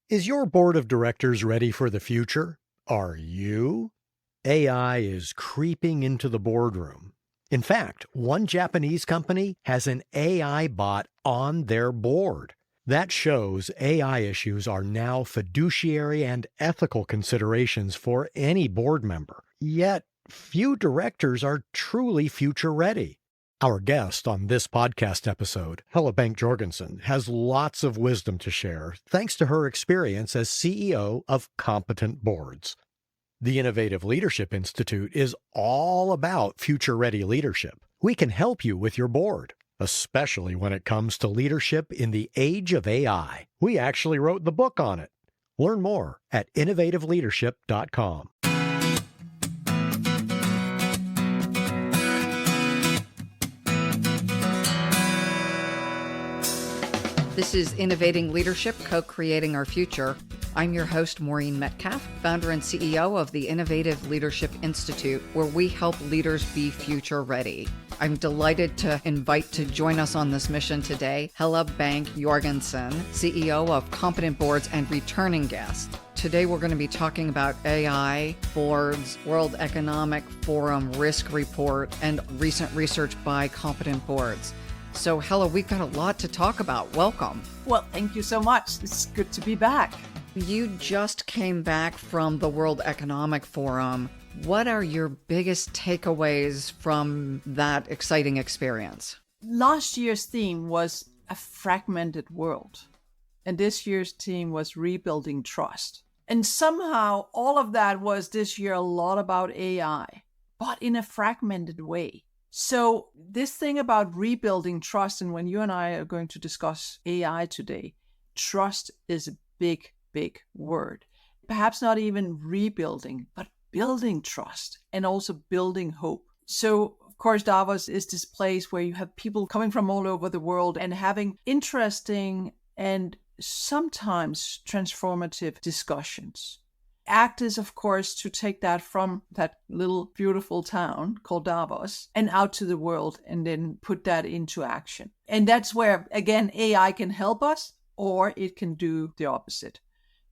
Is your board of directors ready for the future? Are you? AI is creeping into the boardroom. In fact, one Japanese company has an AI bot on their board. That shows AI issues are now fiduciary and ethical considerations for any board member. Yet, few directors are truly future ready. Our guest on this podcast episode, Helle Bank Jorgensen, has lots of wisdom to share thanks to her experience as CEO of Competent Boards. The Innovative Leadership Institute is all about future-ready leadership. We can help you with your board, especially when it comes to leadership in the age of AI. We actually wrote the book on it. Learn more at innovativeleadership.com. This is Innovating Leadership, Co-Creating Our Future. I'm your host, Maureen Metcalf, founder and CEO of the Innovative Leadership Institute, where we help leaders be future ready. I'm delighted to invite to join us on this mission today, Helle Bank Jorgensen, CEO of Competent Boards and returning guest. Today we're going to be talking about AI, boards, World Economic Forum risk report, and recent research by Competent Boards. So, Helle, we've got a lot to talk about. Welcome. Well, thank you so much. It's good to be back. You just came back from the World Economic Forum. What are your biggest takeaways from that exciting experience? Last year's theme was a fragmented world, and this year's theme was rebuilding trust. And somehow all of that was this year a lot about AI, but in a fragmented way. So this thing about rebuilding trust, and when you and I are going to discuss AI today, trust is a big word. Perhaps not even rebuilding, but building trust and also building hope. So, of course, Davos is this place where you have people coming from all over the world and having interesting and sometimes transformative discussions. Act is, of course, to take that from that little beautiful town called Davos and out to the world and then put that into action. And that's where, again, AI can help us or it can do the opposite.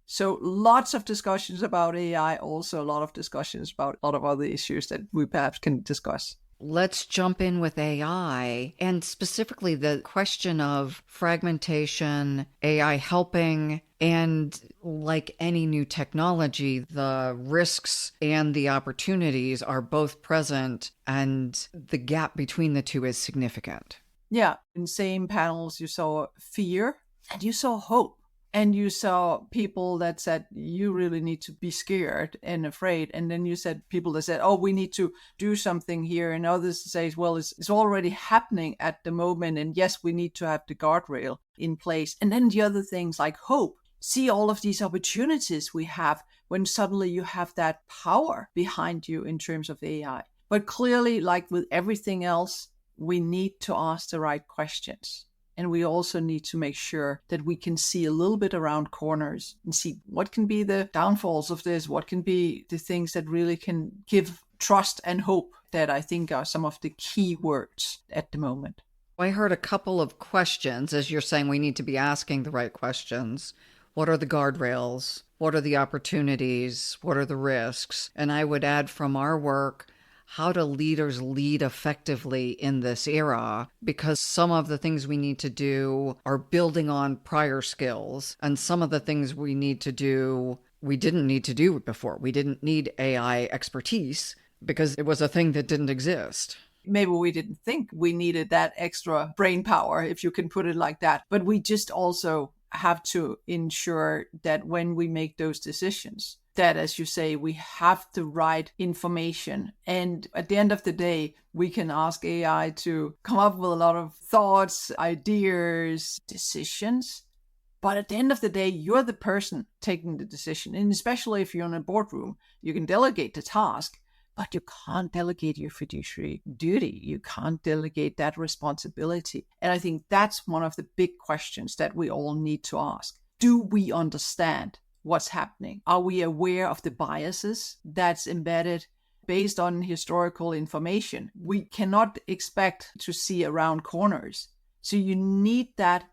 So lots of discussions about AI, also a lot of discussions about a lot of other issues that we perhaps can discuss. Let's jump in with AI and specifically the question of fragmentation, AI helping, and like any new technology, the risks and the opportunities are both present and the gap between the two is significant. Yeah, in same panels you saw fear and you saw hope. And you saw people that said, you really need to be scared and afraid. And then you said people that said, oh, we need to do something here. And others say, well, it's already happening at the moment. And yes, we need to have the guardrail in place. And then the other things like hope. See all of these opportunities we have when suddenly you have that power behind you in terms of AI. But clearly, like with everything else, we need to ask the right questions. And we also need to make sure that we can see a little bit around corners and see what can be the downfalls of this, what can be the things that really can give trust and hope that I think are some of the key words at the moment. I heard a couple of questions, as you're saying we need to be asking the right questions. What are the guardrails? What are the opportunities? What are the risks? And I would add from our work, how do leaders lead effectively in this era? Because some of the things we need to do are building on prior skills, and some of the things we need to do, we didn't need to do before. We didn't need AI expertise because it was a thing that didn't exist. Maybe we didn't think we needed that extra brain power, if you can put it like that. But we just also have to ensure that when we make those decisions, that, as you say, we have the right information. And at the end of the day, we can ask AI to come up with a lot of thoughts, ideas, decisions. But at the end of the day, you're the person taking the decision. And especially if you're in a boardroom, you can delegate the task, but you can't delegate your fiduciary duty. You can't delegate that responsibility. And I think that's one of the big questions that we all need to ask. Do we understand what's happening? Are we aware of the biases that's embedded based on historical information? We cannot expect to see around corners. So you need that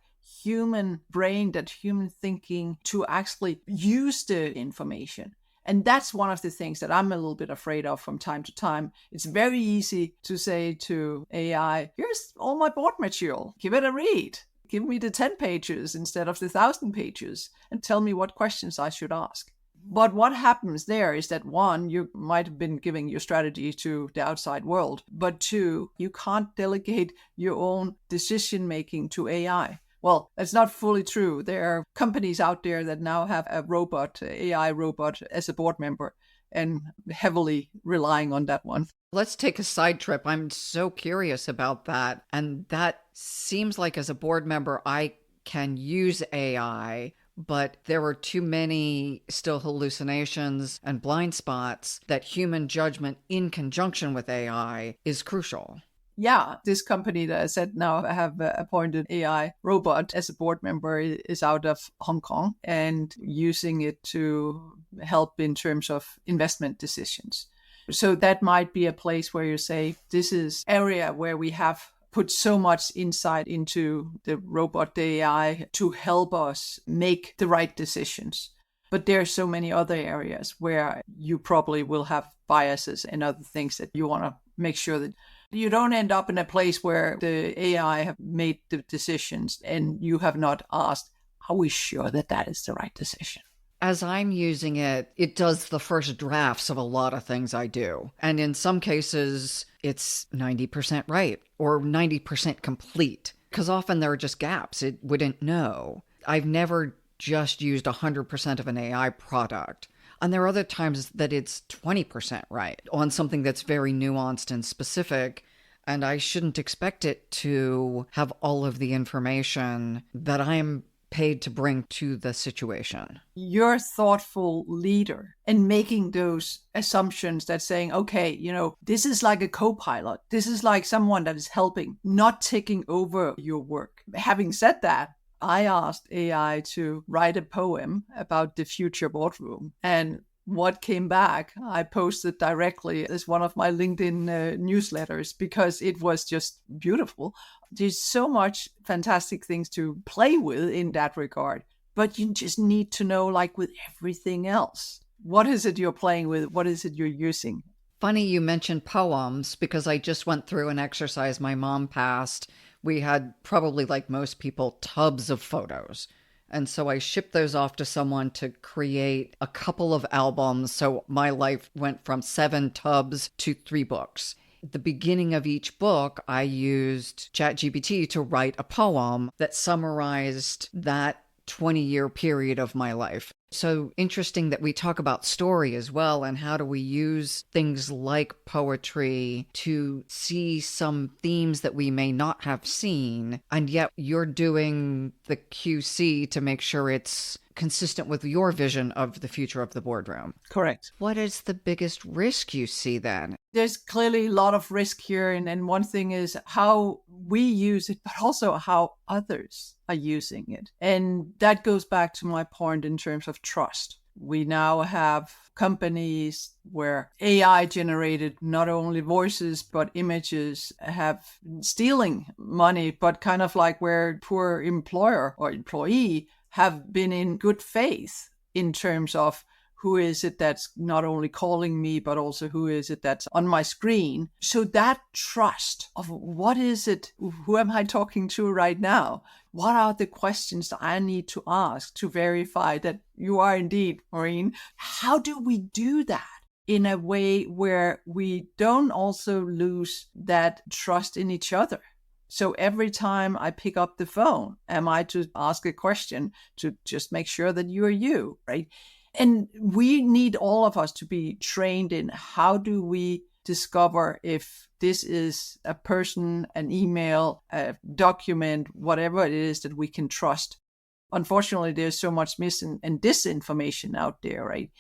human brain, that human thinking to actually use the information. And that's one of the things that I'm a little bit afraid of from time to time. It's very easy to say to AI, here's all my board material, give it a read. Give me the 10 pages instead of the 1,000 pages and tell me what questions I should ask. But what happens there is that, one, you might have been giving your strategy to the outside world, but two, you can't delegate your own decision-making to AI. Well, that's not fully true. There are companies out there that now have a robot, AI robot, as a board member, and heavily relying on that one. Let's take a side trip. I'm so curious about that. And that seems like as a board member, I can use AI, but there are too many still hallucinations and blind spots that human judgment in conjunction with AI is crucial. Yeah, this company that I said now I have appointed AI robot as a board member is out of Hong Kong and using it to help in terms of investment decisions. So that might be a place where you say, this is area where we have put so much insight into the robot, the AI, to help us make the right decisions. But there are so many other areas where you probably will have biases and other things that you want to make sure that you don't end up in a place where the AI have made the decisions and you have not asked, are we sure that that is the right decision? As I'm using it, it does the first drafts of a lot of things I do. And in some cases, it's 90% right or 90% complete, because often there are just gaps it wouldn't know. I've never just used 100% of an AI product. And there are other times that it's 20% right on something that's very nuanced and specific. And I shouldn't expect it to have all of the information that I'm paid to bring to the situation. You're a thoughtful leader and making those assumptions that saying, okay, this is like a co-pilot. This is like someone that is helping, not taking over your work. Having said that, I asked AI to write a poem about the future boardroom, and what came back, I posted directly as one of my LinkedIn newsletters because it was just beautiful. There's so much fantastic things to play with in that regard, but you just need to know, like with everything else, what is it you're playing with? What is it you're using? Funny you mentioned poems, because I just went through an exercise. My mom passed. We had, probably like most people, tubs of photos. And so I shipped those off to someone to create a couple of albums. So my life went from 7 tubs to 3 books. At the beginning of each book, I used ChatGPT to write a poem that summarized that 20-year period of my life. So interesting that we talk about story as well, and how do we use things like poetry to see some themes that we may not have seen, and yet you're doing the QC to make sure it's consistent with your vision of the future of the boardroom. Correct. What is the biggest risk you see then? There's clearly a lot of risk here. And one thing is how we use it, but also how others are using it. And that goes back to my point in terms of trust. We now have companies where AI generated not only voices, but images have stealing money, but kind of like where poor employer or employee have been in good faith in terms of who is it that's not only calling me, but also who is it that's on my screen. So that trust of what is it, who am I talking to right now? What are the questions that I need to ask to verify that you are indeed Maureen? How do we do that in a way where we don't also lose that trust in each other? So every time I pick up the phone, am I to ask a question to just make sure that you are you, right? And we need all of us to be trained in how do we discover if this is a person, an email, a document, whatever it is that we can trust. Unfortunately, there's so much and disinformation out there, right?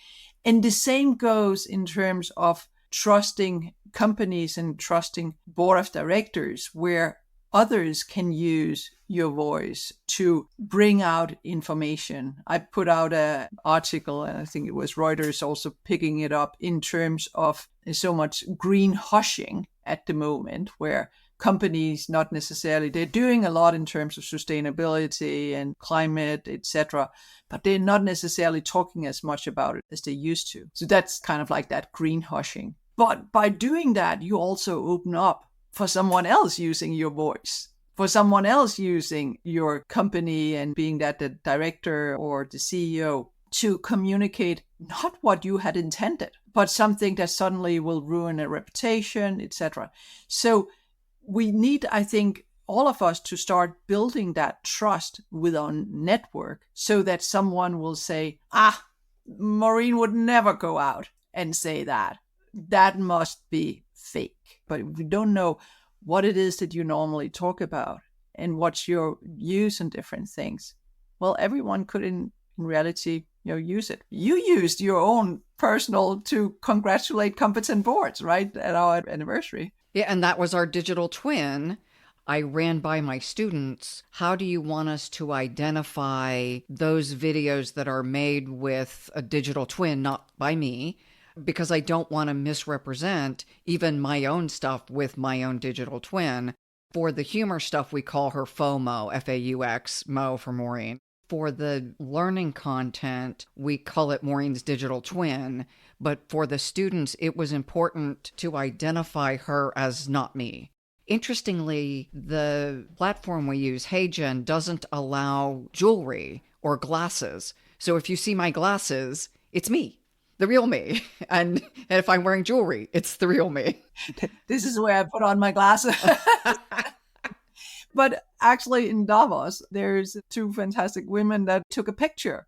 And the same goes in terms of trusting companies and trusting board of directors, where others can use your voice to bring out information. I put out an article, and I think it was Reuters also picking it up, in terms of so much greenwashing at the moment, where companies, not necessarily. They're doing a lot in terms of sustainability and climate, etc., but they're not necessarily talking as much about it as they used to. So that's kind of like that greenwashing. But by doing that, you also open up for someone else using your voice, for someone else using your company and being that the director or the CEO to communicate not what you had intended, but something that suddenly will ruin a reputation, etc. So we need, I think, all of us to start building that trust with our network so that someone will say, Maureen would never go out and say that. That must be fake. But if we don't know what it is that you normally talk about and what's your use on different things, well, everyone could in reality use it. You used your own personal to congratulate competent boards, right, at our anniversary. Yeah, and that was our digital twin. I ran by my students. How do you want us to identify those videos that are made with a digital twin, not by me? Because I don't want to misrepresent even my own stuff with my own digital twin. For the humor stuff, we call her FOMO, F-A-U-X, Mo for Maureen. For the learning content, we call it Maureen's digital twin. But for the students, it was important to identify her as not me. Interestingly, the platform we use, HeyGen, doesn't allow jewelry or glasses. So if you see my glasses, it's me, the real me. And if I'm wearing jewelry, it's the real me. This is where I put on my glasses. But actually in Davos, there's two fantastic women that took a picture.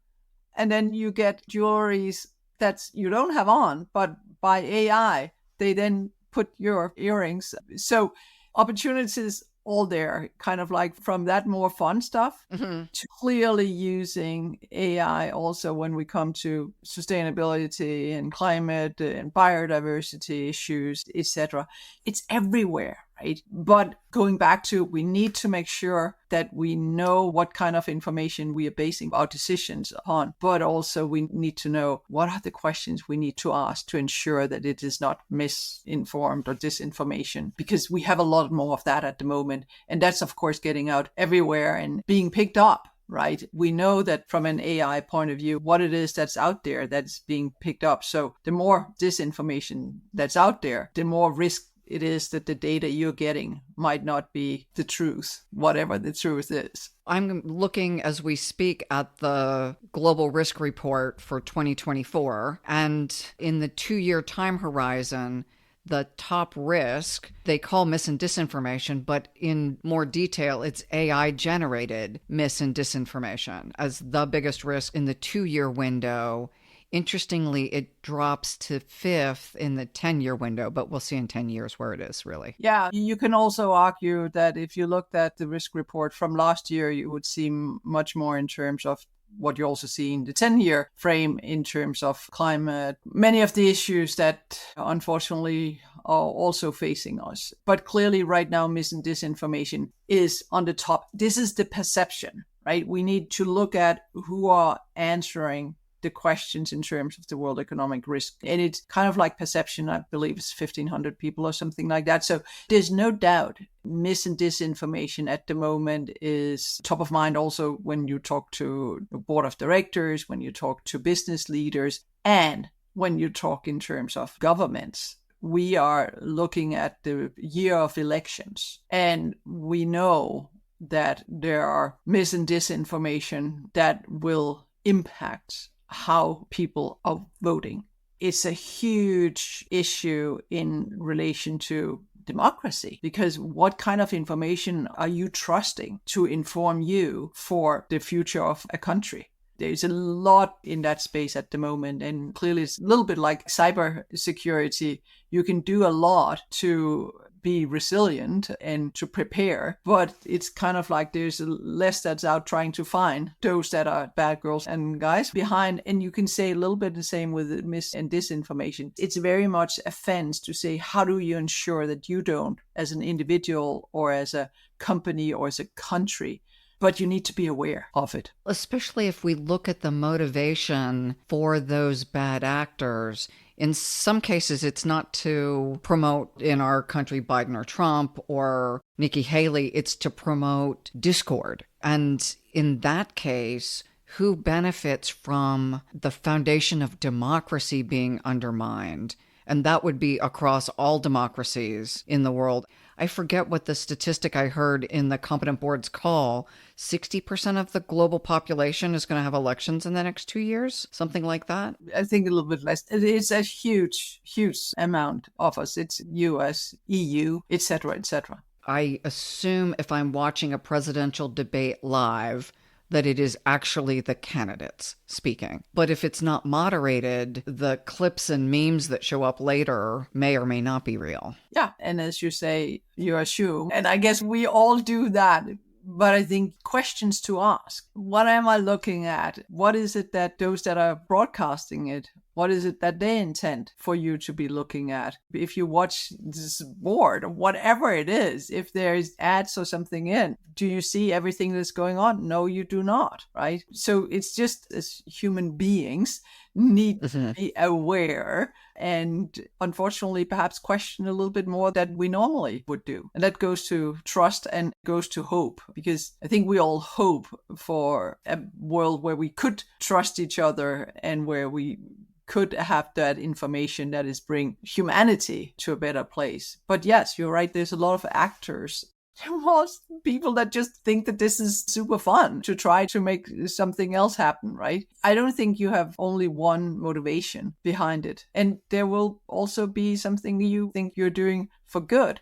And then you get jewelries that you don't have on, but by AI, they then put your earrings. So opportunities all there, kind of like from that more fun stuff to clearly using AI also when we come to sustainability and climate and biodiversity issues, etc. It's everywhere, right? But going back to, we need to make sure that we know what kind of information we are basing our decisions upon, but also we need to know what are the questions we need to ask to ensure that it is not misinformed or disinformation, because we have a lot more of that at the moment. And that's, of course, getting out everywhere and being picked up. Right? We know that from an AI point of view, what it is that's out there that's being picked up. So the more disinformation that's out there, the more risk it is that the data you're getting might not be the truth, whatever the truth is. I'm looking as we speak at the Global Risk Report for 2024. And in the 2-year time horizon, the top risk they call mis and disinformation, but in more detail, it's AI-generated mis and disinformation as the biggest risk in the 2-year window. Interestingly, it drops to 5th in the 10-year window, but we'll see in 10 years where it is, really. Yeah, you can also argue that if you looked at the risk report from last year, you would see much more in terms of what you also see in the 10-year frame in terms of climate, many of the issues that unfortunately are also facing us. But clearly right now, mis and disinformation is on the top. This is the perception, right? We need to look at who are answering the questions in terms of the world economic risk. And it's kind of like perception, I believe it's 1,500 people or something like that. So there's no doubt mis and disinformation at the moment is top of mind also when you talk to the board of directors, when you talk to business leaders, and when you talk in terms of governments. We are looking at the year of elections, and we know that there are mis and disinformation that will impact how people are voting. It's a huge issue in relation to democracy, because what kind of information are you trusting to inform you for the future of a country? There's a lot in that space at the moment, and clearly it's a little bit like cyber security. You can do a lot to be resilient and to prepare, but it's kind of like there's less that's out trying to find those that are bad girls and guys behind. And you can say a little bit the same with mis and disinformation. It's very much a fence to say, how do you ensure that you don't, as an individual or as a company or as a country, but you need to be aware of it. Especially if we look at the motivation for those bad actors. In some cases, it's not to promote, in our country, Biden or Trump or Nikki Haley. It's to promote discord. And in that case, who benefits from the foundation of democracy being undermined? And that would be across all democracies in the world. I forget what the statistic I heard in the Competent Board's call. 60% of the global population is going to have elections in the next 2 years, something like that. I think a little bit less. It is a huge, huge amount of us. It's US, EU, etc., etc. I assume if I'm watching a presidential debate live, that it is actually the candidates speaking. But if it's not moderated, the clips and memes that show up later may or may not be real. Yeah, and as you say, you assume, and I guess we all do that. But I think questions to ask. What am I looking at? What is it that those that are broadcasting it, what is it that they intend for you to be looking at? If you watch this board, or whatever it is, if there's ads or something in, do you see everything that's going on? No, you do not, right? So it's just as human beings need to be aware and unfortunately perhaps question a little bit more than we normally would do. And that goes to trust and goes to hope, because I think we all hope for a world where we could trust each other and where we could have that information that is bring humanity to a better place. But yes, you're right. There's a lot of actors. Most people that just think that this is super fun to try to make something else happen, right? I don't think you have only one motivation behind it. And there will also be something you think you're doing for good,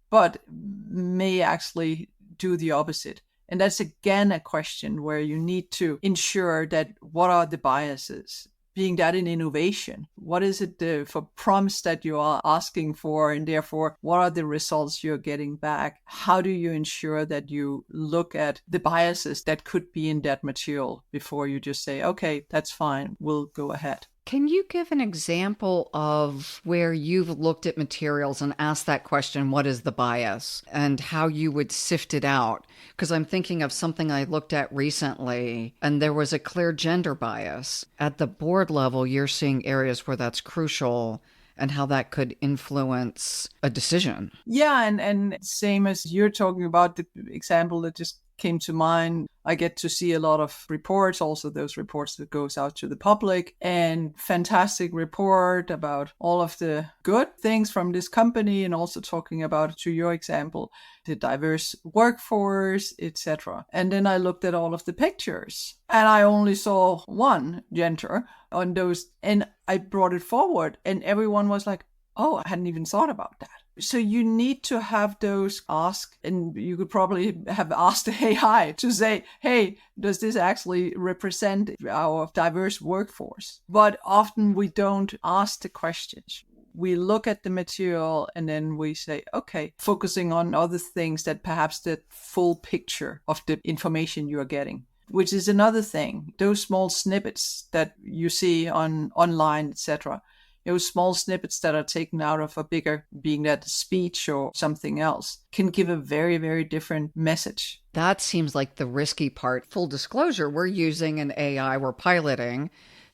but may actually do the opposite. And that's again a question where you need to ensure that what are the biases? Being that in innovation, what is it for prompts that you are asking for, and therefore what are the results you're getting back? How do you ensure that you look at the biases that could be in that material before you just say, okay, that's fine, we'll go ahead? Can you give an example of where you've looked at materials and asked that question, what is the bias, and how you would sift it out? Because I'm thinking of something I looked at recently, and there was a clear gender bias. At the board level, you're seeing areas where that's crucial and how that could influence a decision. Yeah, and same as you're talking about, the example that just came to mind, I get to see a lot of reports, also those reports that goes out to the public, and fantastic report about all of the good things from this company, and also talking about, to your example, the diverse workforce, etc. And then I looked at all of the pictures, and I only saw one gender on those, and I brought it forward, and everyone was like, oh, I hadn't even thought about that. So you need to have those asked, and you could probably have asked AI to say, hey, does this actually represent our diverse workforce? But often we don't ask the questions. We look at the material and then we say, okay, focusing on other things that perhaps the full picture of the information you are getting, which is another thing. Those small snippets that you see online, etc., those small snippets that are taken out of a bigger, being that speech or something else, can give a very, very different message. That seems like the risky part. Full disclosure, we're using an AI we're piloting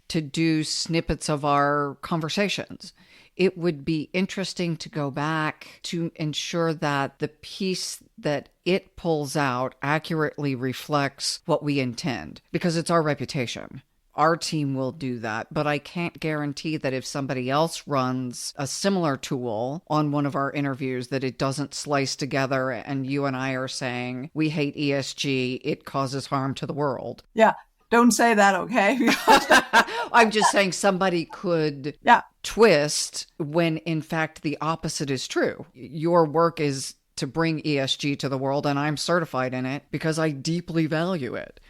to do snippets of our conversations. It would be interesting to go back to ensure that the piece that it pulls out accurately reflects what we intend, because it's our reputation. Our team will do that, but I can't guarantee that if somebody else runs a similar tool on one of our interviews that it doesn't slice together and you and I are saying, we hate ESG, it causes harm to the world. Yeah, don't say that, okay? I'm just saying somebody could twist when in fact the opposite is true. Your work is to bring ESG to the world and I'm certified in it because I deeply value it.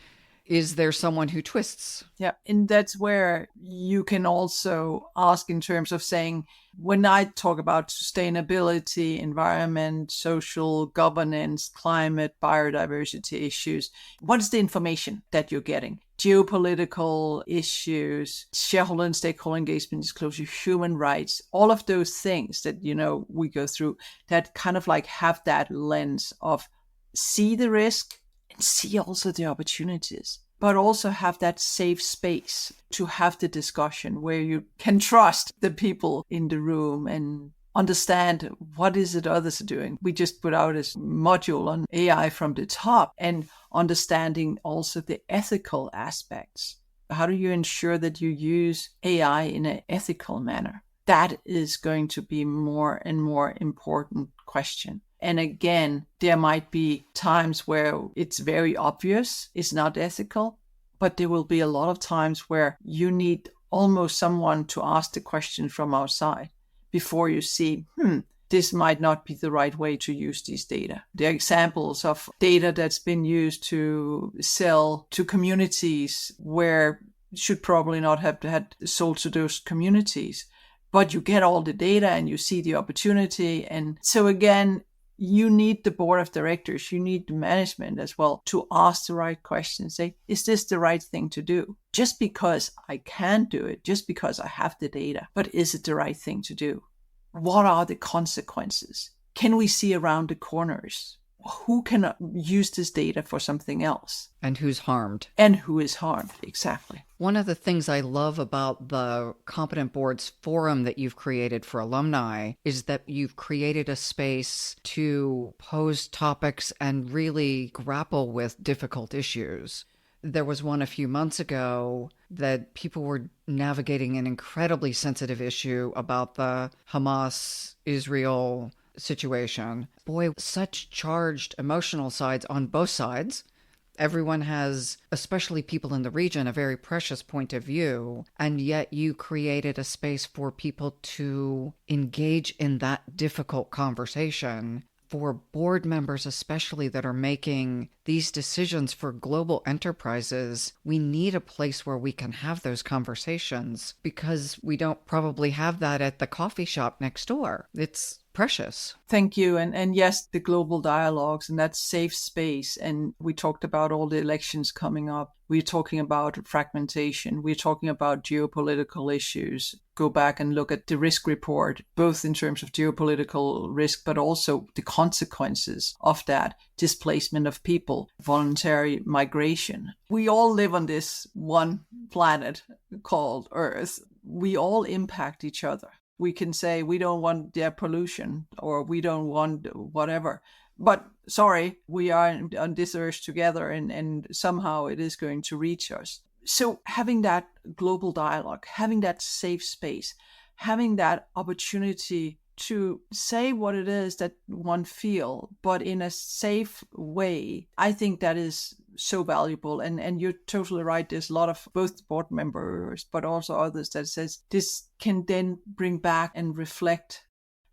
Is there someone who twists? Yeah, and that's where you can also ask in terms of saying, when I talk about sustainability, environment, social governance, climate, biodiversity issues, what is the information that you're getting? Geopolitical issues, shareholder and stakeholder engagement disclosure, human rights, all of those things that, we go through that kind of like have that lens of see the risk, and see also the opportunities, but also have that safe space to have the discussion where you can trust the people in the room and understand what is it others are doing. We just put out this module on AI from the top and understanding also the ethical aspects. How do you ensure that you use AI in an ethical manner? That is going to be more and more important question. And again, there might be times where it's very obvious it's not ethical, but there will be a lot of times where you need almost someone to ask the question from outside before you see, this might not be the right way to use these data. There are examples of data that's been used to sell to communities where should probably not have had sold to those communities. But you get all the data and you see the opportunity. And so again, you need the board of directors, you need the management as well to ask the right questions. Say, is this the right thing to do? Just because I can do it, just because I have the data, but is it the right thing to do? What are the consequences? Can we see around the corners? Who can use this data for something else? And who's harmed? And who is harmed, exactly. One of the things I love about the Competent Boards Forum that you've created for alumni is that you've created a space to pose topics and really grapple with difficult issues. There was one a few months ago that people were navigating an incredibly sensitive issue about the Hamas-Israel situation. Boy, such charged emotional sides on both sides. Everyone has, especially people in the region, a very precious point of view. And yet you created a space for people to engage in that difficult conversation. For board members, especially that are making these decisions for global enterprises, we need a place where we can have those conversations because we don't probably have that at the coffee shop next door. It's precious. Thank you. And yes, the global dialogues and that safe space. And we talked about all the elections coming up. We're talking about fragmentation. We're talking about geopolitical issues. Go back and look at the risk report, both in terms of geopolitical risk, but also the consequences of that displacement of people, voluntary migration. We all live on this one planet called Earth. We all impact each other. We can say we don't want their pollution or we don't want whatever. But sorry, we are on this earth together and somehow it is going to reach us. So having that global dialogue, having that safe space, having that opportunity to say what it is that one feel, but in a safe way, I think that is so valuable. And you're totally right. There's a lot of both board members, but also others that says this can then bring back and reflect,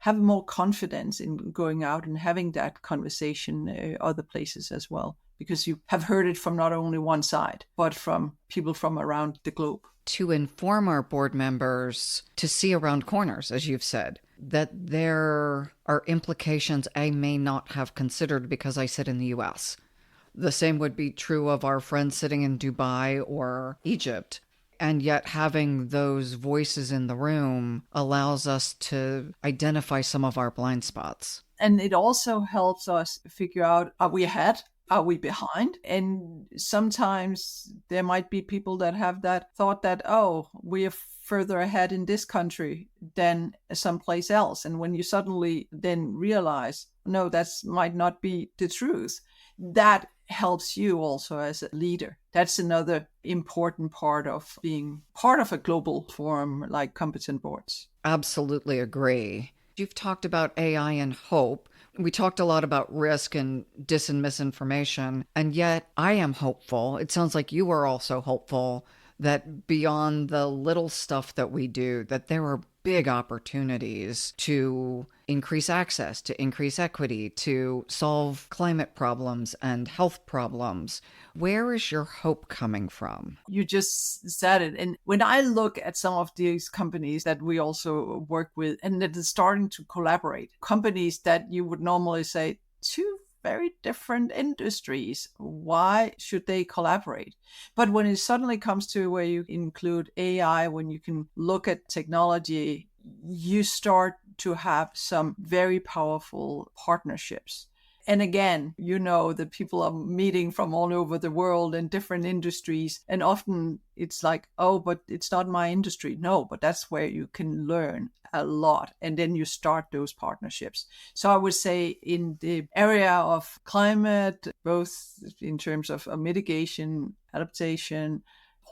have more confidence in going out and having that conversation other places as well, because you have heard it from not only one side, but from people from around the globe. To inform our board members to see around corners, as you've said, that there are implications I may not have considered because I sit in the US. The same would be true of our friends sitting in Dubai or Egypt. And yet having those voices in the room allows us to identify some of our blind spots. And it also helps us figure out, are we ahead? Are we behind? And sometimes there might be people that have that thought that, oh, we are further ahead in this country than someplace else. And when you suddenly then realize, no, that might not be the truth, that helps you also as a leader. That's another important part of being part of a global forum like Competent Boards. Absolutely agree. You've talked about AI and hope. We talked a lot about risk and dis and misinformation, and yet I am hopeful. It sounds like you are also hopeful that beyond the little stuff that we do, that there are big opportunities to increase access, to increase equity, to solve climate problems and health problems. Where is your hope coming from? You just said it. And when I look at some of these companies that we also work with and that is starting to collaborate, companies that you would normally say, two very different industries, why should they collaborate? But when it suddenly comes to where you include AI, when you can look at technology, you start to have some very powerful partnerships. And again, the people are meeting from all over the world in different industries. And often it's like, oh, but it's not my industry. No, but that's where you can learn a lot. And then you start those partnerships. So I would say in the area of climate, both in terms of mitigation, adaptation,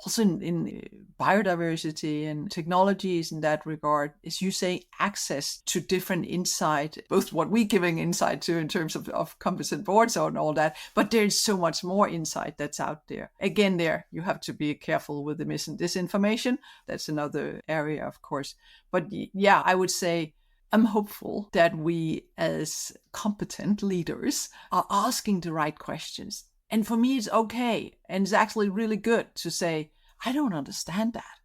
also in biodiversity and technologies in that regard, is you say access to different insight, both what we're giving insight to in terms of composite boards and all that, but there's so much more insight that's out there. Again, there, you have to be careful with the mis and disinformation. That's another area, of course. But yeah, I would say I'm hopeful that we as competent leaders are asking the right questions. And for me, it's okay. And it's actually really good to say, I don't understand that.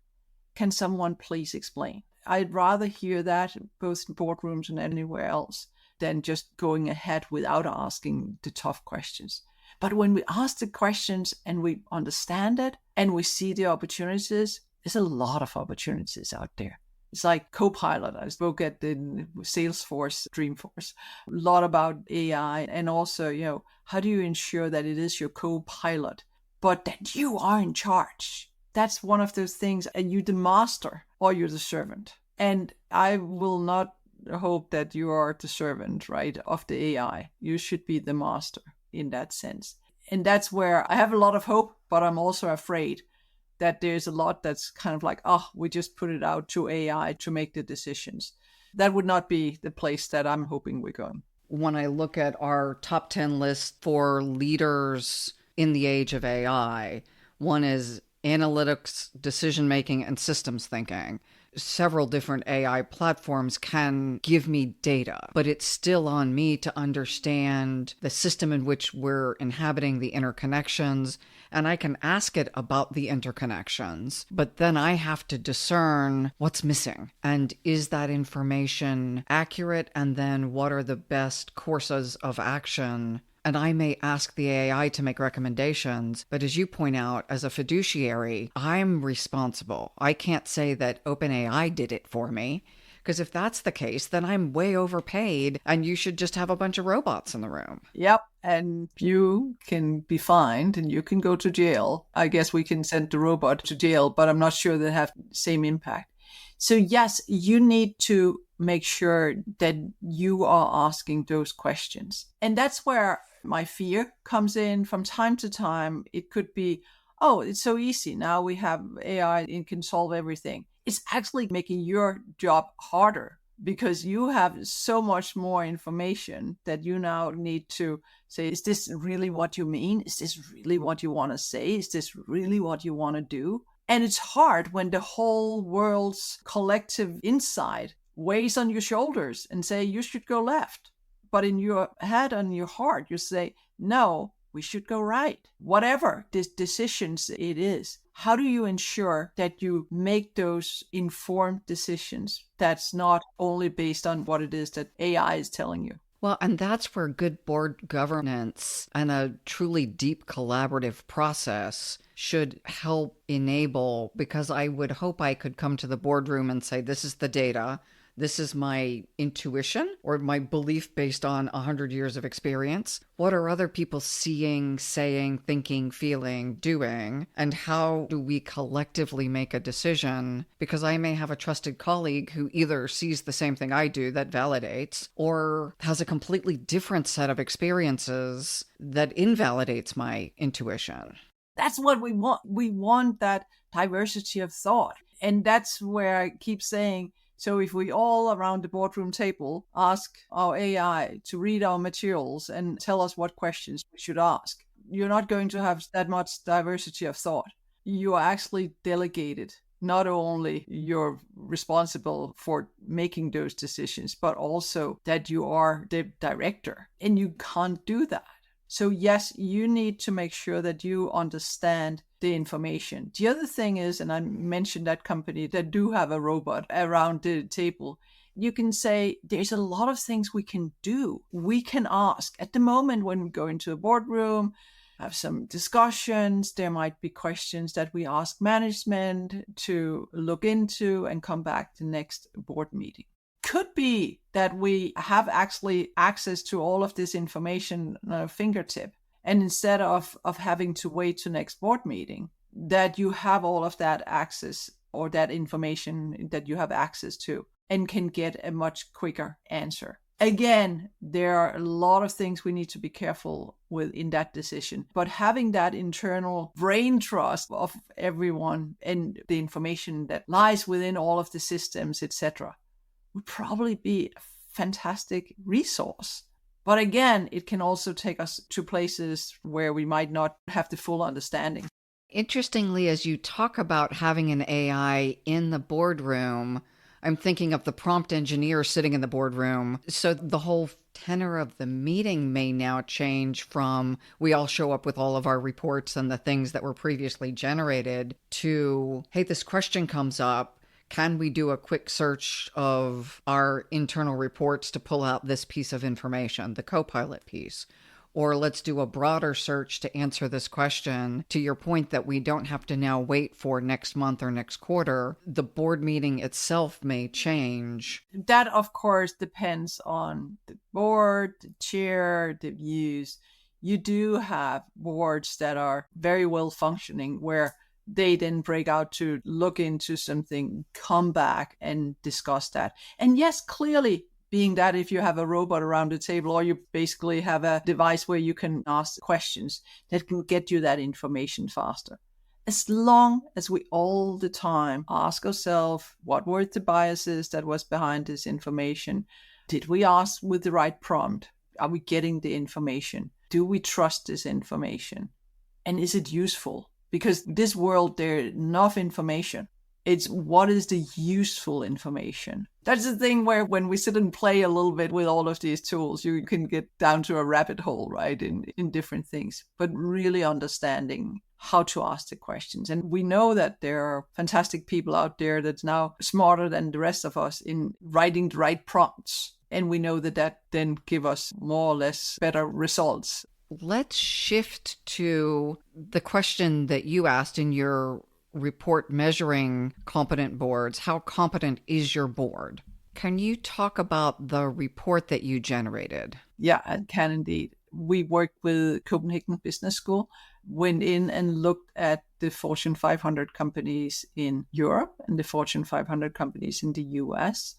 Can someone please explain? I'd rather hear that both in boardrooms and anywhere else than just going ahead without asking the tough questions. But when we ask the questions and we understand it and we see the opportunities, there's a lot of opportunities out there. It's like Copilot. I spoke at the Salesforce Dreamforce a lot about AI, and also, how do you ensure that it is your co-pilot, but that you are in charge? That's one of those things, and you're the master or you're the servant. And I will not hope that you are the servant, right, of the AI. You should be the master in that sense. And that's where I have a lot of hope, but I'm also afraid that there's a lot that's kind of like, we just put it out to AI to make the decisions. That would not be the place that I'm hoping we're going. When I look at our top 10 list for leaders in the age of AI, one is analytics, decision-making, and systems thinking. Several different AI platforms can give me data, but it's still on me to understand the system in which we're inhabiting the interconnections, and I can ask it about the interconnections, but then I have to discern what's missing, and is that information accurate, and then what are the best courses of action. And I may ask the AI to make recommendations, but as you point out, as a fiduciary, I'm responsible. I can't say that OpenAI did it for me, because if that's the case, then I'm way overpaid and you should just have a bunch of robots in the room. Yep. And you can be fined and you can go to jail. I guess we can send the robot to jail, but I'm not sure they have the same impact. So yes, you need to make sure that you are asking those questions. And that's where my fear comes in from time to time. It could be, it's so easy. Now we have AI, it can solve everything. It's actually making your job harder because you have so much more information that you now need to say, is this really what you mean? Is this really what you want to say? Is this really what you want to do? And it's hard when the whole world's collective insight weighs on your shoulders and say, you should go left. But in your head and your heart, you say, no, we should go right. Whatever decisions it is, how do you ensure that you make those informed decisions that's not only based on what it is that AI is telling you? Well, and that's where good board governance and a truly deep collaborative process should help enable, because I would hope I could come to the boardroom and say, this is the data. This is my intuition or my belief based on 100 years of experience. What are other people seeing, saying, thinking, feeling, doing? And how do we collectively make a decision? Because I may have a trusted colleague who either sees the same thing I do that validates, or has a completely different set of experiences that invalidates my intuition. That's what we want. We want that diversity of thought. And that's where I keep saying, so if we all around the boardroom table ask our AI to read our materials and tell us what questions we should ask, you're not going to have that much diversity of thought. You are actually delegated. Not only you're responsible for making those decisions, but also that you are the director, and you can't do that. So yes, you need to make sure that you understand the information. The other thing is, and I mentioned that company that do have a robot around the table, you can say there's a lot of things we can do. We can ask. At the moment when we go into a boardroom, have some discussions, there might be questions that we ask management to look into and come back to next board meeting. could be that we have actually access to all of this information on our fingertip. And instead of having to wait to next board meeting, that you have all of that access or that information that you have access to and can get a much quicker answer. Again, there are a lot of things we need to be careful with in that decision, but having that internal brain trust of everyone and the information that lies within all of the systems, etc., would probably be a fantastic resource. But again, it can also take us to places where we might not have the full understanding. Interestingly, as you talk about having an AI in the boardroom, I'm thinking of the prompt engineer sitting in the boardroom. So the whole tenor of the meeting may now change from we all show up with all of our reports and the things that were previously generated to, hey, this question comes up. Can we do a quick search of our internal reports to pull out this piece of information, the Copilot piece? Or let's do a broader search to answer this question. To your point that we don't have to now wait for next month or next quarter, the board meeting itself may change. That, of course, depends on the board, the chair, the views. You do have boards that are very well functioning where they then break out to look into something, come back and discuss that. And yes, clearly, being that if you have a robot around the table or you basically have a device where you can ask questions that can get you that information faster. As long as we all the time ask ourselves, what were the biases that was behind this information? Did we ask with the right prompt? Are we getting the information? Do we trust this information? And is it useful? Because this world, there's enough information. It's what is the useful information. That's the thing where when we sit and play a little bit with all of these tools, you can get down to a rabbit hole, right, in different things. But really understanding how to ask the questions. And we know that there are fantastic people out there that's now smarter than the rest of us in writing the right prompts. And we know that then give us more or less better results. Let's shift to the question that you asked in your report measuring competent boards. How competent is your board? Can you talk about the report that you generated? Yeah, I can indeed. We worked with Copenhagen Business School, went in and looked at the Fortune 500 companies in Europe and the Fortune 500 companies in the US,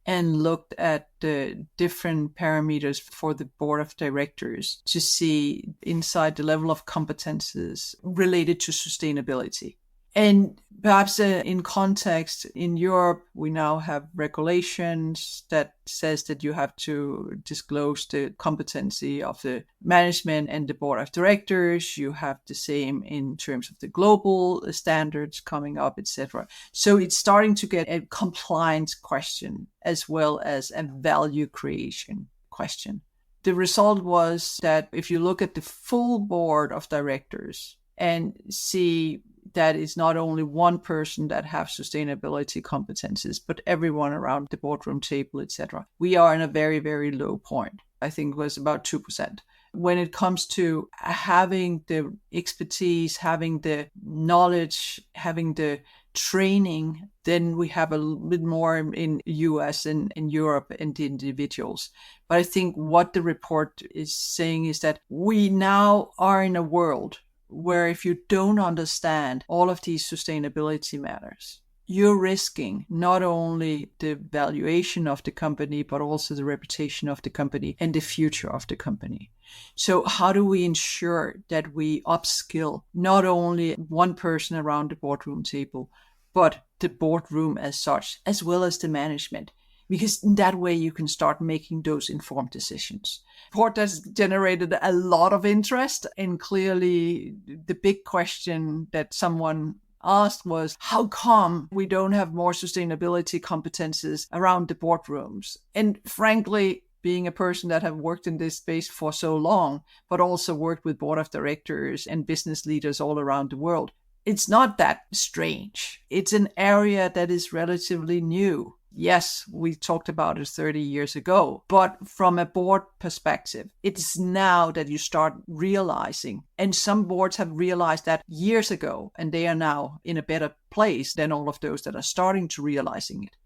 and looked at the different parameters for the board of directors to see inside the level of competences related to sustainability. And perhaps in context, in Europe, we now have regulations that says that you have to disclose the competency of the management and the board of directors. You have the same in terms of the global standards coming up, etc. So it's starting to get a compliance question as well as a value creation question. The result was that if you look at the full board of directors and see that it's not only one person that have sustainability competences, but everyone around the boardroom table, etc. We are in a very, very low point. I think it was about 2%. When it comes to having the expertise, having the knowledge, having the training, then we have a little bit more in US and in Europe and the individuals. But I think what the report is saying is that we now are in a world where if you don't understand all of these sustainability matters, you're risking not only the valuation of the company, but also the reputation of the company and the future of the company. So how do we ensure that we upskill not only one person around the boardroom table, but the boardroom as such, as well as the management? Because in that way you can start making those informed decisions. Report has generated a lot of interest, and clearly the big question that someone asked was, how come we don't have more sustainability competences around the boardrooms? And frankly, being a person that have worked in this space for so long, but also worked with board of directors and business leaders all around the world, it's not that strange. It's an area that is relatively new. Yes, we talked about it 30 years ago, but from a board perspective, it's now that you start realizing, and some boards have realized that years ago, and they are now in a better place than all of those that are starting to realizing it.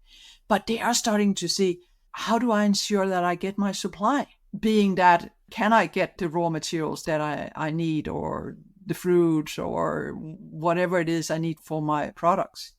But they are starting to see, how do I ensure that I get my supply? Being that, can I get the raw materials that I need, or the fruits, or whatever it is I need for my products?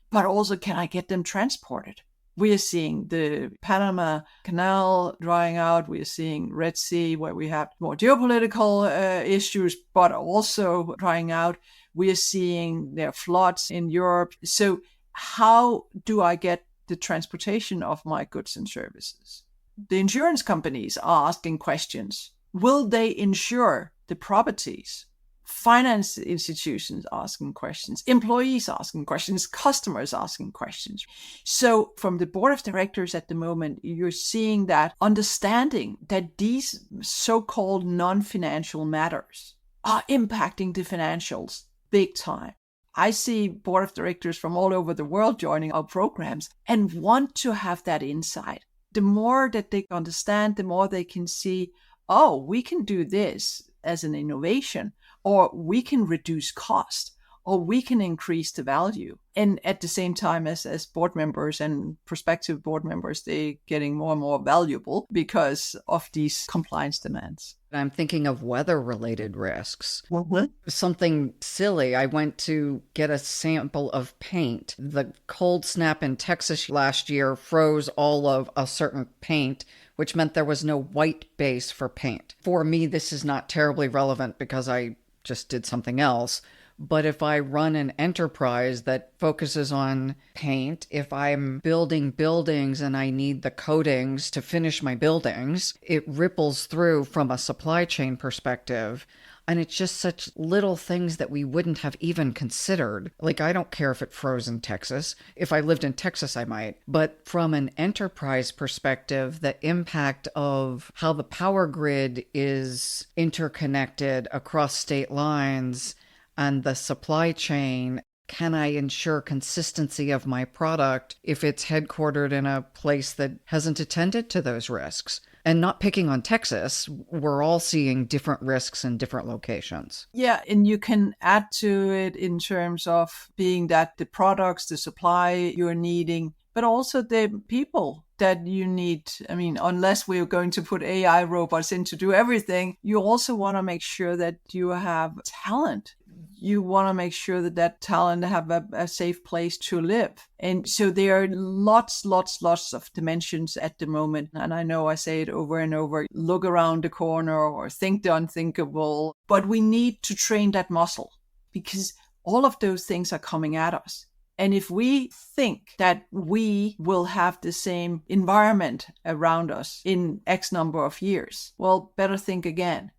But also, can I get them transported? We are seeing the Panama Canal drying out. We are seeing Red Sea, where we have more geopolitical issues, but also drying out. We are seeing there are floods in Europe. So how do I get the transportation of my goods and services? The insurance companies are asking questions. Will they insure the properties? Finance institutions asking questions, employees asking questions, customers asking questions. So from the board of directors at the moment, you're seeing that understanding that these so-called non-financial matters are impacting the financials big time. I see board of directors from all over the world joining our programs and want to have that insight. The more that they understand, the more they can see, oh, we can do this as an innovation, or we can reduce cost, or we can increase the value. And at the same time, as board members and prospective board members, they're getting more and more valuable because of these compliance demands. I'm thinking of weather-related risks. What? Something silly. I went to get a sample of paint. The cold snap in Texas last year froze all of a certain paint, which meant there was no white base for paint. For me, this is not terribly relevant because I just did something else. But if I run an enterprise that focuses on paint, if I'm building buildings and I need the coatings to finish my buildings, it ripples through from a supply chain perspective. And it's just such little things that we wouldn't have even considered. Like, I don't care if it froze in Texas. If I lived in Texas, I might. But from an enterprise perspective, the impact of how the power grid is interconnected across state lines and the supply chain, can I ensure consistency of my product if it's headquartered in a place that hasn't attended to those risks? And not picking on Texas, we're all seeing different risks in different locations. Yeah, and you can add to it in terms of being that the products, the supply you're needing, but also the people that you need. I mean, unless we're going to put AI robots in to do everything, you also want to make sure that you have talent. You want to make sure that that talent have a safe place to live. And so there are lots of dimensions at the moment. And I know I say it over and over, look around the corner or think the unthinkable. But we need to train that muscle because all of those things are coming at us. And if we think that we will have the same environment around us in X number of years, well, better think again.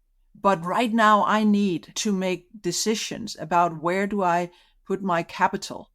But right now I need to make decisions about where do I put my capital?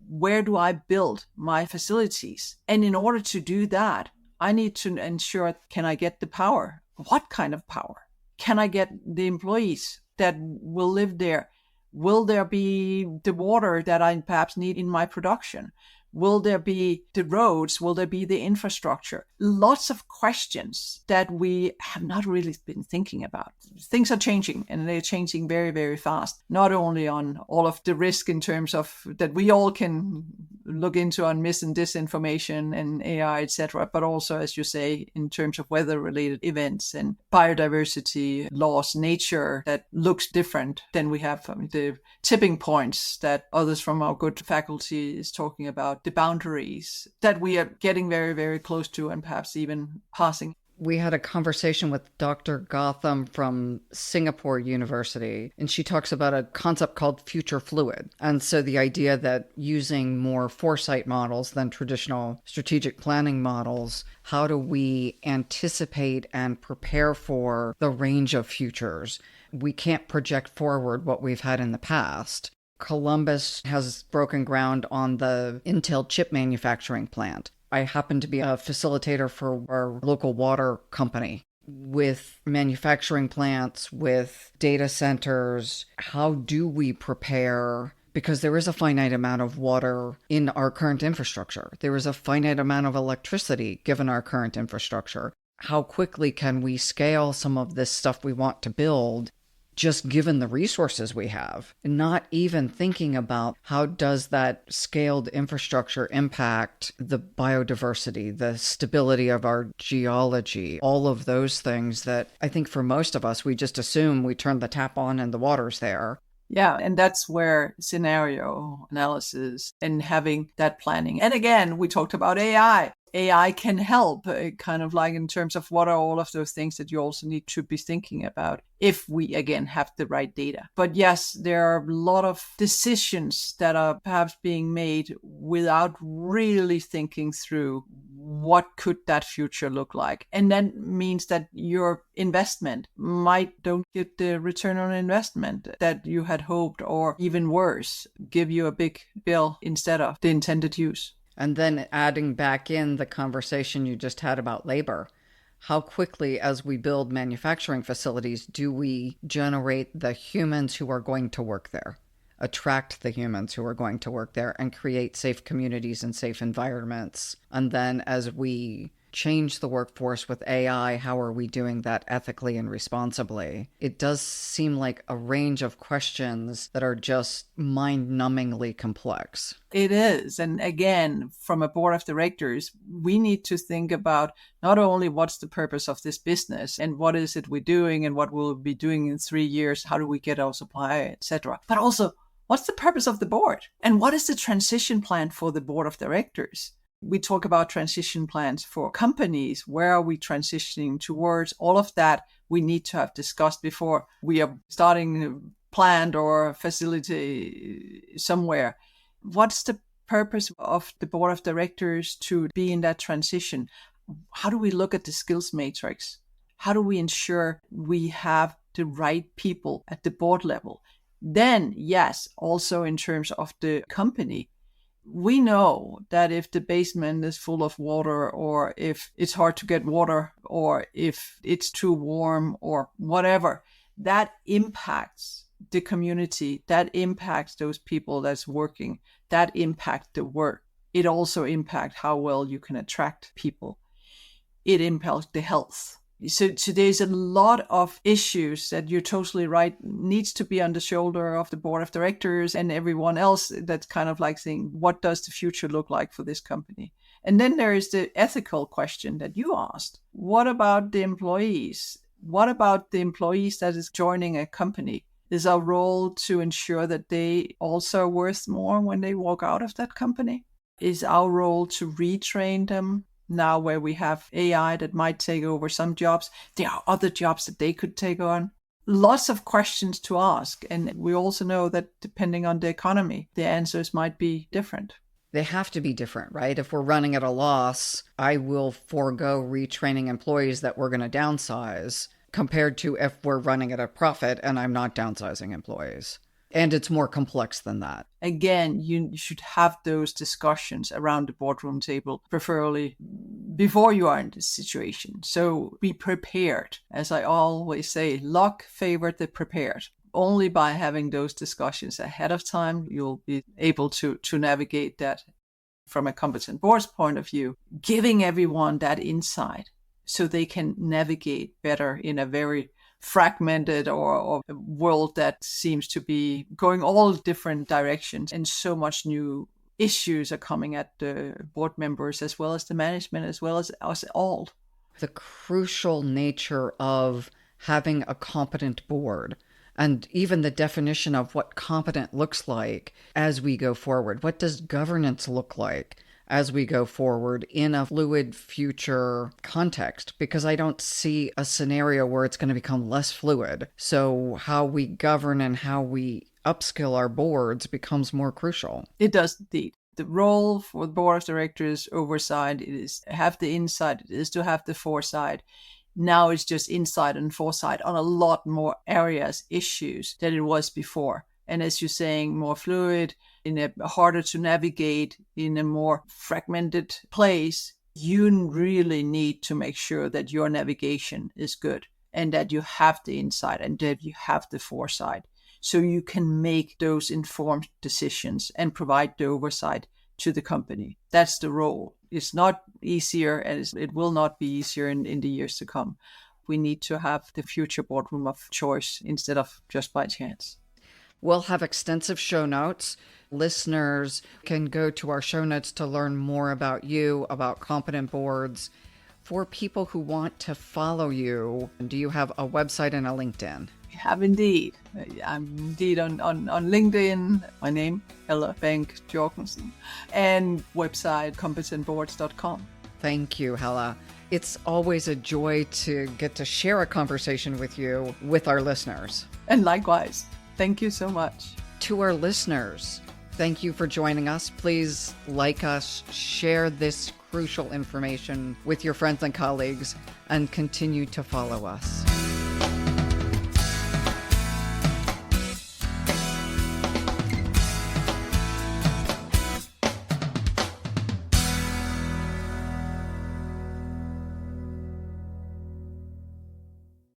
Where do I build my facilities? And in order to do that, I need to ensure, can I get the power? What kind of power? Can I get the employees that will live there? Will there be the water that I perhaps need in my production? Will there be the roads? Will there be the infrastructure? Lots of questions that we have not really been thinking about. Things are changing, and they're changing very, very fast. Not only on all of the risk in terms of that we all can look into on mis and disinformation and AI, etc., but also, as you say, in terms of weather-related events and biodiversity, loss, nature that looks different than we have. I mean, the tipping points that others from our good faculty is talking about, the boundaries that we are getting very, very close to and perhaps even passing. We had a conversation with Dr. Gotham from Singapore University, and she talks about a concept called future fluid. And so the idea that using more foresight models than traditional strategic planning models, how do we anticipate and prepare for the range of futures? We can't project forward what we've had in the past. Columbus has broken ground on the Intel chip manufacturing plant. I happen to be a facilitator for our local water company. With manufacturing plants, with data centers, how do we prepare? Because there is a finite amount of water in our current infrastructure. There is a finite amount of electricity given our current infrastructure. How quickly can we scale some of this stuff we want to build just given the resources we have, and not even thinking about how does that scaled infrastructure impact the biodiversity, the stability of our geology, all of those things that I think for most of us, we just assume we turn the tap on and the water's there. Yeah, and that's where scenario analysis and having that planning. And again, we talked about AI. AI can help, kind of like in terms of what are all of those things that you also need to be thinking about if we, again, have the right data. But yes, there are a lot of decisions that are perhaps being made without really thinking through what could that future look like. And that means that your investment might don't get the return on investment that you had hoped, or even worse, give you a big bill instead of the intended use. And then adding back in the conversation you just had about labor. How quickly, as we build manufacturing facilities, do we generate the humans who are going to work there, attract the humans who are going to work there, and create safe communities and safe environments? And then as we change the workforce with AI, how are we doing that ethically and responsibly? It does seem like a range of questions that are just mind-numbingly complex. It is. And again, from a board of directors, we need to think about not only what's the purpose of this business and what is it we're doing and what we'll be doing in 3 years, how do we get our supply, etc. But also, what's the purpose of the board? And what is the transition plan for the board of directors? We talk about transition plans for companies. Where are we transitioning towards? All of that we need to have discussed before we are starting a plant or a facility somewhere. What's the purpose of the board of directors to be in that transition? How do we look at the skills matrix? How do we ensure we have the right people at the board level? Then, yes, also in terms of the company, we know that if the basement is full of water, or if it's hard to get water, or if it's too warm, or whatever, that impacts the community, that impacts those people that's working, that impacts the work. It also impacts how well you can attract people. It impacts the health. So there's a lot of issues that you're totally right needs to be on the shoulder of the board of directors and everyone else that's kind of like saying, what does the future look like for this company? And then there is the ethical question that you asked. What about the employees? What about the employees that is joining a company? Is our role to ensure that they also are worth more when they walk out of that company? Is our role to retrain them? Now where we have AI that might take over some jobs, there are other jobs that they could take on. Lots of questions to ask. And we also know that depending on the economy, the answers might be different. They have to be different, right? If we're running at a loss, I will forego retraining employees that we're going to downsize compared to if we're running at a profit and I'm not downsizing employees. And it's more complex than that. Again, you should have those discussions around the boardroom table, preferably before you are in this situation. So be prepared. As I always say, luck favored the prepared. Only by having those discussions ahead of time, you'll be able to navigate that from a competent board's point of view, giving everyone that insight so they can navigate better in a very fragmented or a world that seems to be going all different directions, and so much new issues are coming at the board members as well as the management as well as us all. The crucial nature of having a competent board, and even the definition of what competent looks like as we go forward. What does governance look like as we go forward in a fluid future context? Because I don't see a scenario where it's going to become less fluid. So how we govern and how we upskill our boards becomes more crucial. It does indeed. The role for the board of directors oversight is to have the insight, it is to have the foresight. Now it's just insight and foresight on a lot more areas, issues than it was before. And as you're saying, more fluid, in a harder to navigate, in a more fragmented place, you really need to make sure that your navigation is good and that you have the insight and that you have the foresight so you can make those informed decisions and provide the oversight to the company. That's the role. It's not easier, and it will not be easier in the years to come. We need to have the future boardroom of choice instead of just by chance. We'll have extensive show notes. Listeners can go to our show notes to learn more about you, about Competent Boards. For people who want to follow you, do you have a website and a LinkedIn? I have indeed. I'm indeed on LinkedIn. My name, Helle Bank Jorgensen, and website competentboards.com. Thank you, Helle. It's always a joy to get to share a conversation with you, with our listeners. And likewise, thank you so much. To our listeners, thank you for joining us. Please like us, share this crucial information with your friends and colleagues, and continue to follow us.